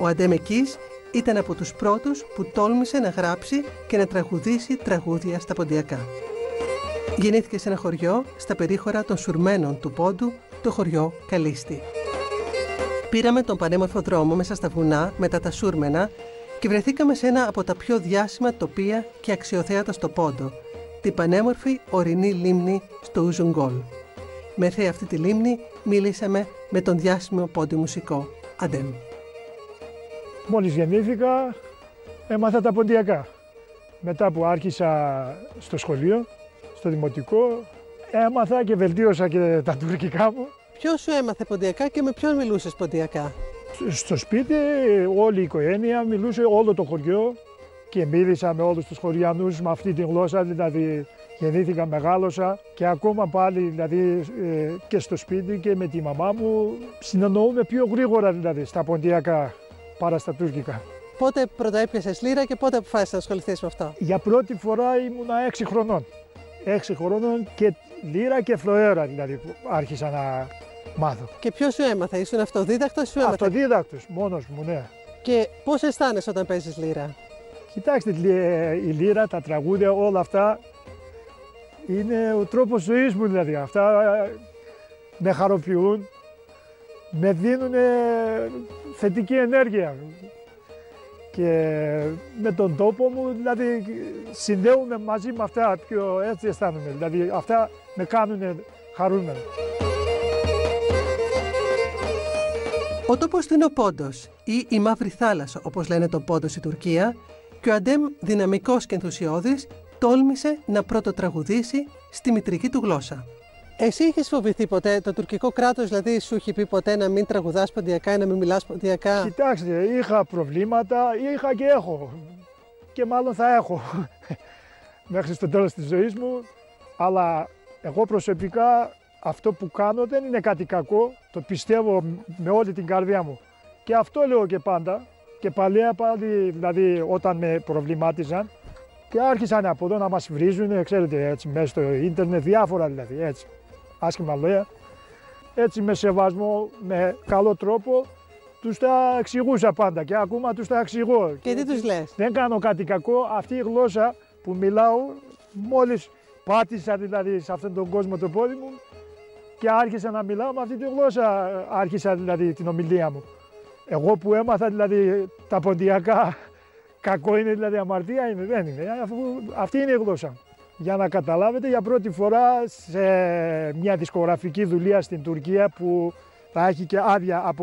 Ο Αντέμ Εκής ήταν από τους πρώτους που τόλμησε να γράψει και να τραγουδήσει τραγούδια στα ποντιακά. Γεννήθηκε σε ένα χωριό στα περίχωρα των Σουρμένων του Πόντου, το χωριό Καλίστη. Πήραμε τον πανέμορφο δρόμο μέσα στα βουνά μετά τα Σούρμενα και βρεθήκαμε σε ένα από τα πιο διάσημα τοπία και αξιοθέατα στο Πόντο, την πανέμορφη ορεινή λίμνη στο Ουζουγγόλ. Μέχρι αυτή τη λίμνη μίλησαμε με τον διάσημο πόντιο μουσικό Αντέμ. Μόλις γεννήθηκα έμαθα τα ποντιακά. Μετά που άρχισα στο σχολείο, στο δημοτικό, έμαθα και βελτίωσα και τα τουρκικά μου. Ποιος σου έμαθε ποντιακά και με ποιον μιλούσες ποντιακά? Στο σπίτι όλη η οικογένεια μιλούσε, όλο το χωριό, και μίλησα με όλους τους χωριανούς με αυτή τη γλώσσα, δηλαδή γεννήθηκα, μεγάλωσα και ακόμα πάλι δηλαδή, και στο σπίτι και με τη μαμά μου συνεννοούμε πιο γρήγορα δηλαδή στα ποντιακά παρά στα τουρκικά. Πότε πρώτα έπιασες λύρα και πότε αποφάσισες να ασχοληθείς με αυτό? Για πρώτη φορά ήμουνα 6 χρονών. 6 χρονών και λύρα και φλοέρα δηλαδή άρχισα να μάθω. Και ποιος σου έμαθε, ήσουν αυτοδίδακτος, σου έμαθε? Αυτοδίδακτος, μόνος μου, ναι. Και πώς αισθάνεσαι όταν παίζεις λύρα? Κοιτάξτε, η λύρα, τα τραγούδια, όλα αυτά είναι ο τρόπος ζωής μου δηλαδή. Αυτά με χαροποιούν, με δίνουν θετική ενέργεια. Και με τον τόπο μου, δηλαδή, συνδέομαι μαζί με αυτά, πιο έτσι αισθάνομαι. Δηλαδή, αυτά με κάνουν χαρούμενο. Ο τόπος του είναι ο Πόντος ή η Μαύρη Θάλασσα, όπως λένε τον Πόντο στη Τουρκία, και ο Αντέμ, δυναμικός και ενθουσιώδης, τόλμησε να πρωτοτραγουδήσει στη μητρική του γλώσσα. Εσύ είχες φοβηθεί ποτέ, το τουρκικό κράτος δηλαδή σου είχε πει ποτέ να μην τραγουδάς ποντιακά ή να μην μιλάς ποντιακά? Κοιτάξτε, είχα προβλήματα, είχα και έχω και μάλλον θα έχω μέχρι στο τέλος της ζωής μου, αλλά εγώ προσωπικά αυτό που κάνω δεν είναι κάτι κακό, το πιστεύω με όλη την καρδιά μου και αυτό λέω και πάντα και παλιά πάλι δηλαδή όταν με προβλημάτιζαν και άρχισαν από εδώ να μας βρίζουν, ξέρετε, έτσι μέσα στο ίντερνετ, διάφορα δηλαδή, έτσι, άσχημα λόγια, έτσι με σεβασμό, με καλό τρόπο, τους τα εξηγούσα πάντα και ακόμα τους τα εξηγώ. Και τι τους λες? Δεν κάνω κάτι κακό, αυτή η γλώσσα που μιλάω, μόλις πάτησα δηλαδή σε αυτόν τον κόσμο το πόδι μου και άρχισα να μιλάω με αυτή τη γλώσσα, άρχισα δηλαδή την ομιλία μου. Εγώ που έμαθα δηλαδή τα ποντιακά, κακό είναι δηλαδή, αμαρτία είναι, δεν είναι, αφού αυτή είναι η γλώσσα. Για να καταλάβετε, για πρώτη φορά σε μια δισκογραφική δουλειά στην Τουρκία που θα έχει και άδεια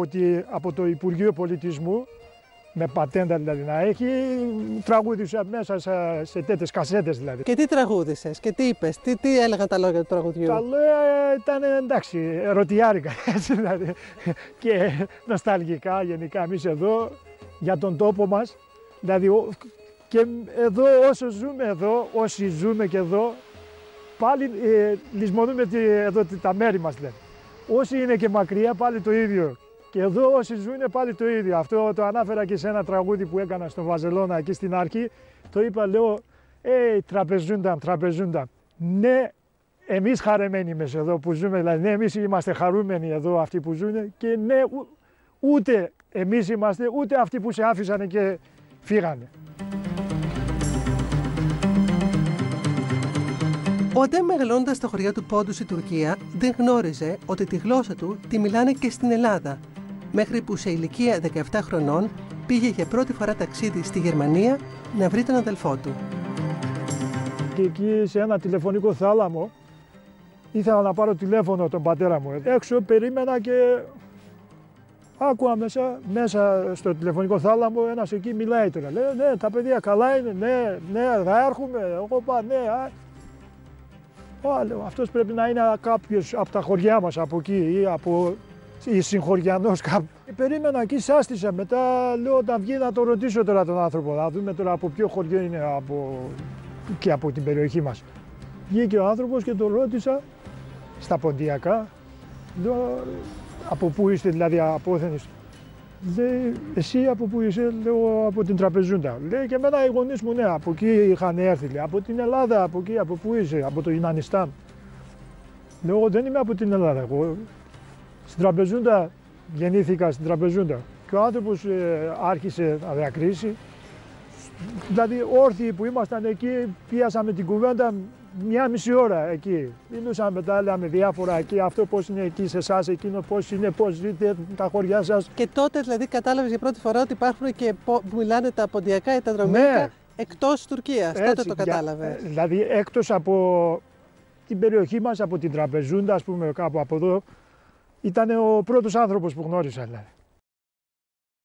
από το Υπουργείο Πολιτισμού, με πατέντα δηλαδή να έχει, τραγούδισα μέσα σε τέτοιες κασέτες δηλαδή. Και τι τραγούδισες και τι είπες, τι έλεγαν τα λόγια του τραγουδιού? Τα λόγια ήταν εντάξει, ερωτιάρικα έτσι δηλαδή και νοσταλγικά γενικά εμείς εδώ για τον τόπο μας. Δηλαδή και εδώ όσο ζούμε εδώ, όσοι ζούμε και εδώ, πάλι λησμονούμε εδώ τα μέρη μας δηλαδή. Όσοι είναι και μακριά πάλι το ίδιο. Και εδώ όσοι ζουν πάλι το ίδιο. Αυτό το ανάφερα και σε ένα τραγούδι που έκανα στο Βαζελώνα εκεί στην αρχή. Το είπα, λέω, τραπεζούνταν. Ναι, εμείς χαρεμένοι μέσα εδώ που ζούμε, δηλαδή ναι, εμείς είμαστε χαρούμενοι εδώ αυτοί που ζουν και ναι, ούτε εμείς είμαστε, ούτε αυτοί που σε άφησαν και φύγανε. Ο Αντέμ, μεγαλώνοντας στα χωριά του Πόντου στη Τουρκία, δεν γνώριζε ότι τη γλώσσα του τη μιλάνε και στην Ελλάδα, μέχρι που σε ηλικία 17 χρονών πήγε για πρώτη φορά ταξίδι στη Γερμανία να βρει τον αδελφό του. Και εκεί σε ένα τηλεφωνικό θάλαμο ήθελα να πάρω τηλέφωνο τον πατέρα μου. Έξω περίμενα και άκουα μέσα στο τηλεφωνικό θάλαμο ένας εκεί μιλάει τώρα. Λέει, ναι, τα παιδιά καλά είναι, ναι, θα έρχομαι. Εγώ είπα, ναι. Αυτός πρέπει να είναι κάποιος από τα χωριά μας, από εκεί ή συγχωριανός κάπου. Περίμενα εκεί, σάστησα. Μετά λέω όταν βγει να το ρωτήσω τώρα τον άνθρωπο, να δούμε τώρα από ποιο χωριό είναι και από την περιοχή μας. Βγήκε ο άνθρωπος και τον ρώτησα στα ποντιακά. Λέω, από πού είστε, δηλαδή από όθενες. Λέει, εσύ από πού είσαι? Λέω, από την Τραπεζούντα. Λέει, και εμένα οι γονείς μου, ναι, από εκεί είχαν έρθει. Λέει, από την Ελλάδα, από εκεί, από πού είσαι? Από το Ιουνανιστάν. Λέω, δεν είμαι από την Ελλάδα. Εγώ στην Τραπεζούντα γεννήθηκα, στην Τραπεζούντα. και ο άνθρωπος άρχισε να διακρίσει. Δηλαδή όρθιοι που ήμασταν εκεί, πιάσαμε την κουβέντα μια μισή ώρα εκεί. Μιλούσαμε μετά, λέμε διάφορα εκεί, αυτό πώς είναι εκεί σε εσάς, εκείνο πώς είναι, πώς ζείτε τα χωριά σας. Και τότε δηλαδή κατάλαβες για πρώτη φορά ότι υπάρχουν και που μιλάνε τα ποντιακά ή τα δρομέικα, ναι, εκτός Τουρκίας. Έτσι, τότε το κατάλαβες. Δηλαδή εκτός από την περιοχή μας, από την Τραπεζούντα, ας πούμε, κάπου από εδώ, ήταν ο πρώτος άνθρωπος που γνώρισα. Δηλαδή.